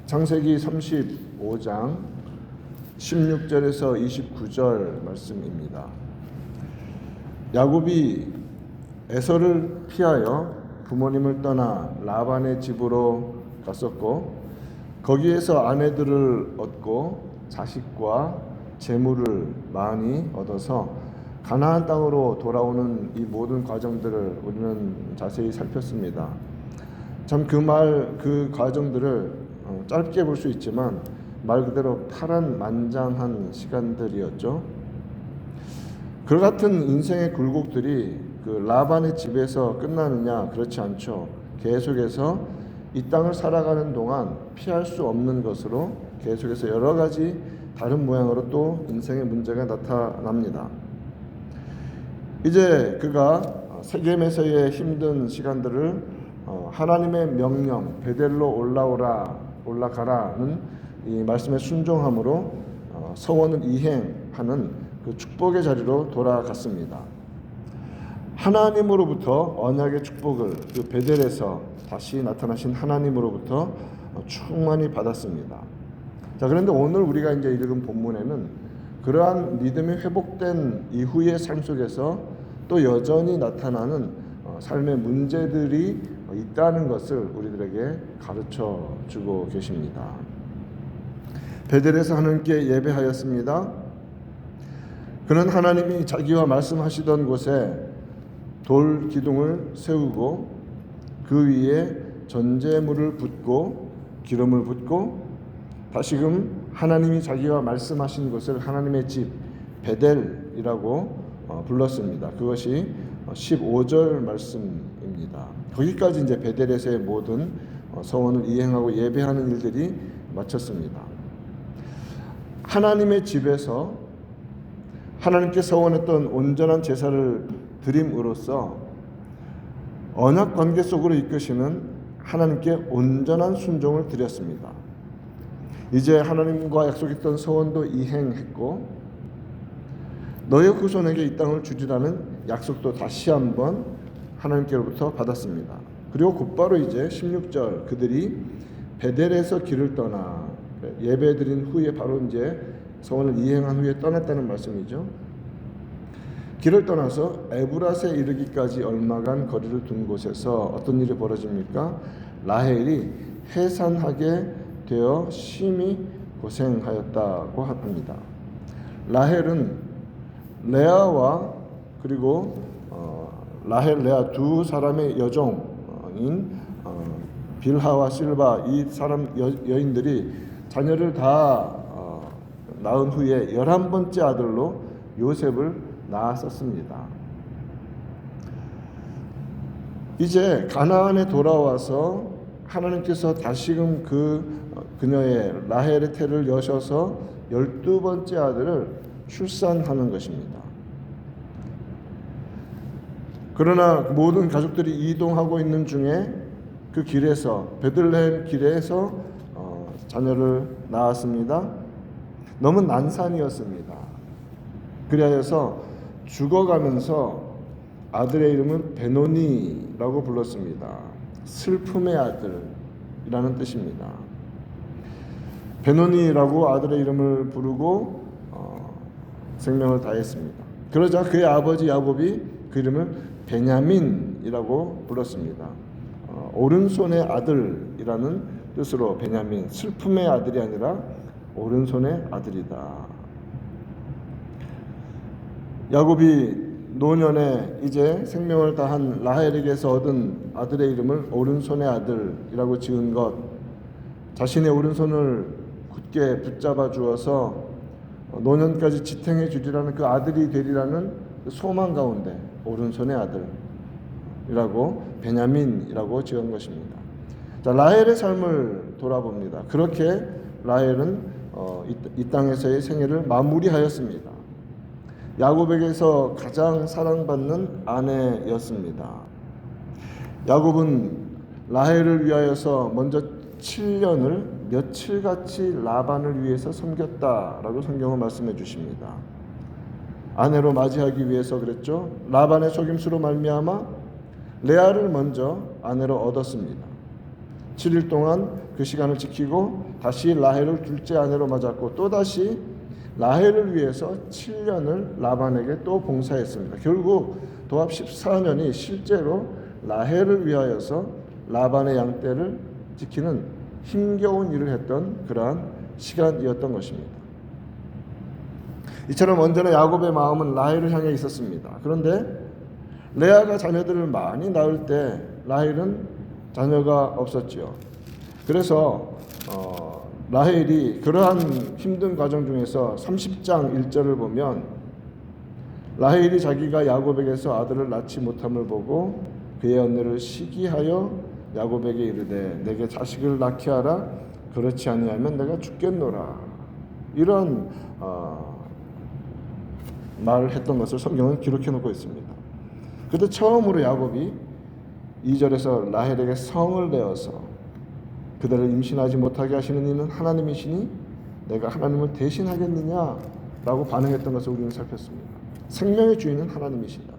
창세기 35장 16절에서 29절 말씀입니다. 야곱이 에서를 피하여 부모님을 떠나 라반의 집으로 갔었고, 거기에서 아내들을 얻고 자식과 재물을 많이 얻어서 가나안 땅으로 돌아오는 이 모든 과정들을 우리는 자세히 살폈습니다. 참 그 과정들을 짧게 볼 수 있지만 말 그대로 파란만장한 시간들이었죠. 그 같은 인생의 굴곡들이 그 라반의 집에서 끝나느냐? 그렇지 않죠. 계속해서 이 땅을 살아가는 동안 피할 수 없는 것으로 계속해서 여러 가지 다른 모양으로 또 인생의 문제가 나타납니다. 이제 그가 세겜에서의 힘든 시간들을 하나님의 명령 베델로 올라가라는 이 말씀에 순종함으로 서원을 이행하는 그 축복의 자리로 돌아갔습니다. 하나님으로부터 언약의 축복을 그 베델에서 다시 나타나신 하나님으로부터 충만히 받았습니다. 자, 그런데 오늘 우리가 이제 읽은 본문에는 그러한 믿음이 회복된 이후의 삶 속에서 또 여전히 나타나는 삶의 문제들이 있다는 것을 우리들에게 가르쳐 주고 계십니다. 베델에서 하나님께 예배하였습니다. 그는 하나님이 자기와 말씀하시던 곳에 돌 기둥을 세우고 그 위에 전제물을 붓고 기름을 붓고 다시금 하나님이 자기와 말씀하신 곳을 하나님의 집 베델이라고 불렀습니다. 그것이 15절 말씀입니다. 거기까지 이제 베델에서의 모든 서원을 이행하고 예배하는 일들이 마쳤습니다. 하나님의 집에서 하나님께 서원했던 온전한 제사를 드림으로써 언약 관계 속으로 이끄시는 하나님께 온전한 순종을 드렸습니다. 이제 하나님과 약속했던 서원도 이행했고 너의 후손에게 이 땅을 주리라는 약속도 다시 한번 하나님께로부터 받았습니다. 그리고 곧바로 이제 16절 그들이 베델에서 길을 떠나 예배드린 후에 바로 이제 서원을 이행한 후에 떠났다는 말씀이죠. 길을 떠나서 에브랏에 이르기까지 얼마간 거리를 둔 곳에서 어떤 일이 벌어집니까? 라헬이 해산하게 되어 심히 고생하였다고 합니다. 라헬은 레아와 그리고 레아 두 사람의 여종인 빌하와 실바 이 사람 여인들이 자녀를 다 낳은 후에 11번째 아들로 요셉을 낳았었습니다. 이제 가나안에 돌아와서 하나님께서 다시금 그녀의 라헬의 태를 여셔서 12번째 아들을 출산하는 것입니다. 그러나 모든 가족들이 이동하고 있는 중에 그 길에서 베들레헴 길에서 자녀를 낳았습니다. 너무 난산이었습니다. 그리하여서 죽어가면서 아들의 이름은 베노니라고 불렀습니다. 슬픔의 아들이라는 뜻입니다. 베노니라고 아들의 이름을 부르고 생명을 다했습니다. 그러자 그의 아버지 야곱이 그 이름을 베냐민이라고 불렀습니다. 오른손의 아들이라는 뜻으로 베냐민, 슬픔의 아들이 아니라 오른손의 아들이다. 야곱이 노년에 이제 생명을 다한 라헬에게서 얻은 아들의 이름을 오른손의 아들이라고 지은 것, 자신의 오른손을 굳게 붙잡아 주어서 노년까지 지탱해 주리라는 그 아들이 되리라는 소망 가운데 오른손의 아들이라고 베냐민이라고 지은 것입니다. 자, 라헬의 삶을 돌아봅니다. 그렇게 라헬은 이 땅에서의 생애를 마무리하였습니다. 야곱에게서 가장 사랑받는 아내였습니다. 야곱은 라헬을 위하여서 먼저 7년을 며칠같이 라반을 위해서 섬겼다라고 성경은 말씀해 주십니다. 아내로 맞이하기 위해서 그랬죠. 라반의 속임수로 말미암아 레아를 먼저 아내로 얻었습니다. 7일 동안 그 시간을 지키고 다시 라헬을 둘째 아내로 맞았고 또다시 라헬을 위해서 7년을 라반에게 또 봉사했습니다. 결국 도합 14년이 실제로 라헬을 위하여서 라반의 양떼를 지키는 힘겨운 일을 했던 그러한 시간이었던 것입니다. 이처럼 언제나 야곱의 마음은 라헬을 향해 있었습니다. 그런데 레아가 자녀들을 많이 낳을 때 라헬은 자녀가 없었지요. 그래서 라헬이 그러한 힘든 과정 중에서 30장 1절을 보면 라헬이 자기가 야곱에게서 아들을 낳지 못함을 보고 그의 언니를 시기하여 야곱에게 이르되 내게 자식을 낳게 하라 그렇지 아니하면 내가 죽겠노라 이런 말을 했던 것을 성경은 기록해 놓고 있습니다. 그때 처음으로 야곱이 2절에서 라헬에게 성을 내어서 그들을 임신하지 못하게 하시는 이는 하나님이시니 내가 하나님을 대신하겠느냐 라고 반응했던 것을 우리는 살폈습니다. 생명의 주인은 하나님이시다.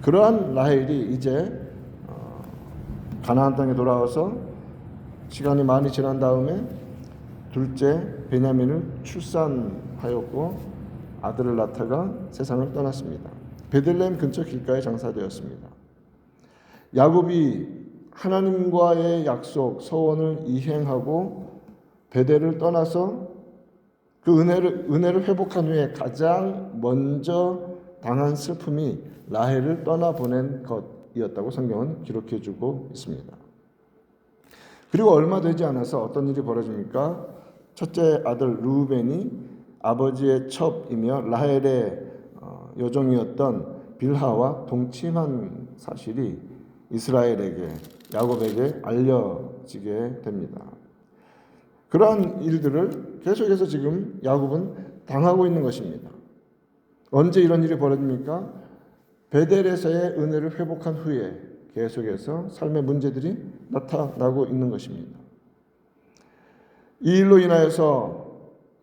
그러한 라헬이 이제 가나안 땅에 돌아와서 시간이 많이 지난 다음에 둘째 베냐민을 출산하였고 아들을 낳다가 세상을 떠났습니다. 베들레헴 근처 길가에 장사되었습니다. 야곱이 하나님과의 약속, 서원을 이행하고 베델을 떠나서 그 은혜를 회복한 후에 가장 먼저 당한 슬픔이 라헬을 떠나보낸 것이었다고 성경은 기록해주고 있습니다. 그리고 얼마 되지 않아서 어떤 일이 벌어집니까? 첫째 아들 루벤이 아버지의 첩이며 라헬의 여종이었던 빌하와 동침한 사실이 이스라엘에게 야곱에게 알려지게 됩니다. 그러한 일들을 계속해서 지금 야곱은 당하고 있는 것입니다. 언제 이런 일이 벌어집니까? 베델에서의 은혜를 회복한 후에 계속해서 삶의 문제들이 나타나고 있는 것입니다. 이 일로 인하여서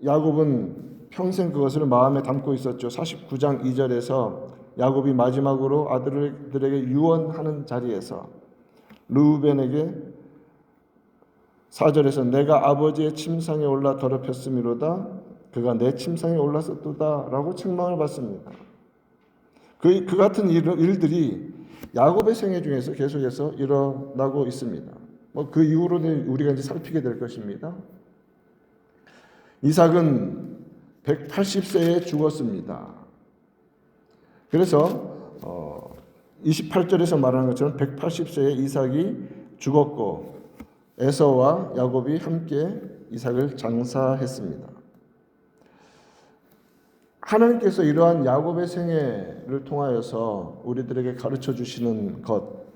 야곱은 평생 그것을 마음에 담고 있었죠. 49장 2절에서 야곱이 마지막으로 아들들에게 유언하는 자리에서 르우벤에게 4절에서 내가 아버지의 침상에 올라 더럽혔음이로다 그가 내 침상에 올랐었도다 라고 책망을 받습니다. 그 같은 일들이 야곱의 생애 중에서 계속해서 일어나고 있습니다. 그 이후로는 우리가 이제 살피게 될 것입니다. 이삭은 180세에 죽었습니다. 그래서 28절에서 말하는 것처럼 180세에 이삭이 죽었고 에서와 야곱이 함께 이삭을 장사했습니다. 하나님께서 이러한 야곱의 생애를 통하여서 우리들에게 가르쳐 주시는 것,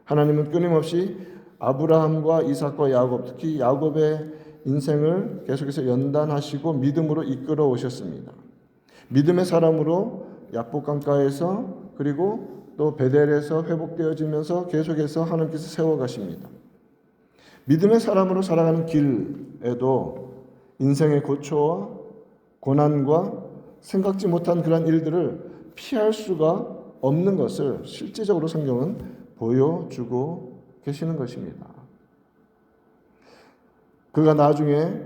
하나님은 끊임없이 아브라함과 이삭과 야곱, 특히 야곱의 인생을 계속해서 연단하시고 믿음으로 이끌어 오셨습니다. 믿음의 사람으로 야복 강가에서 그리고 또 베델에서 회복되어지면서 계속해서 하나님께서 세워가십니다. 믿음의 사람으로 살아가는 길에도 인생의 고초와 고난과 생각지 못한 그런 일들을 피할 수가 없는 것을 실제적으로 성경은 보여주고 계시는 것입니다. 그가 나중에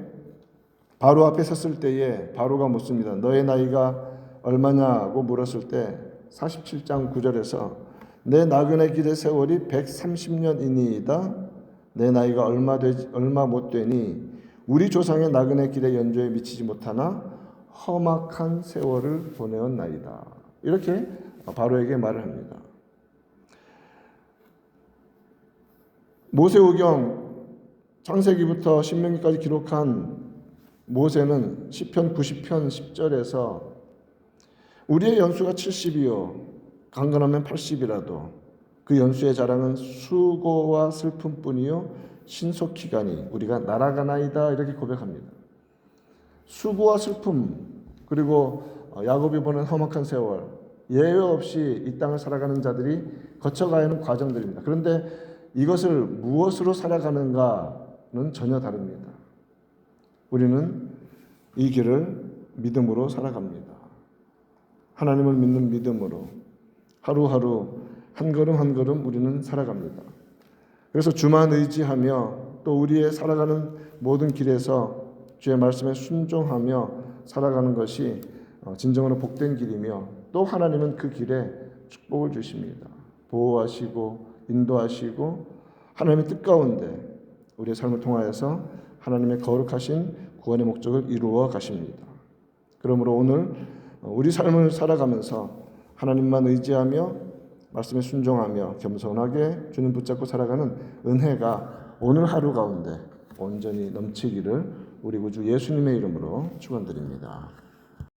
바로 앞에 섰을 때에 바로가 묻습니다. 너의 나이가 얼마냐고 물었을 때 47장 9절에서 내 나그네 길의 세월이 130년이니이다. 내 나이가 얼마 못 되니 우리 조상의 나그네 길의 연조에 미치지 못하나 험악한 세월을 보내었나이다. 이렇게 바로에게 말을 합니다. 모세오경 창세기부터 신명기까지 기록한 모세는 시편 90편 10절에서 우리의 연수가 70이요 강건하면 80이라도 그 연수의 자랑은 수고와 슬픔뿐이요 신속히 가니 우리가 날아가나이다 이렇게 고백합니다. 수고와 슬픔 그리고 야곱이 보는 험악한 세월 예외 없이 이 땅을 살아가는 자들이 거쳐가야 하는 과정들입니다. 그런데 이것을 무엇으로 살아가는가는 전혀 다릅니다. 우리는 이 길을 믿음으로 살아갑니다. 하나님을 믿는 믿음으로 하루하루 한 걸음 한 걸음 우리는 살아갑니다. 그래서 주만 의지하며 또 우리의 살아가는 모든 길에서 주의 말씀에 순종하며 살아가는 것이 진정으로 복된 길이며 또 하나님은 그 길에 축복을 주십니다. 보호하시고 인도하시고 하나님의 뜻 가운데 우리의 삶을 통하여서 하나님의 거룩하신 구원의 목적을 이루어 가십니다. 그러므로 오늘 우리 삶을 살아가면서 하나님만 의지하며 말씀에 순종하며 겸손하게 주님 붙잡고 살아가는 은혜가 오늘 하루 가운데 온전히 넘치기를 우리 구주 예수님의 이름으로 축원드립니다.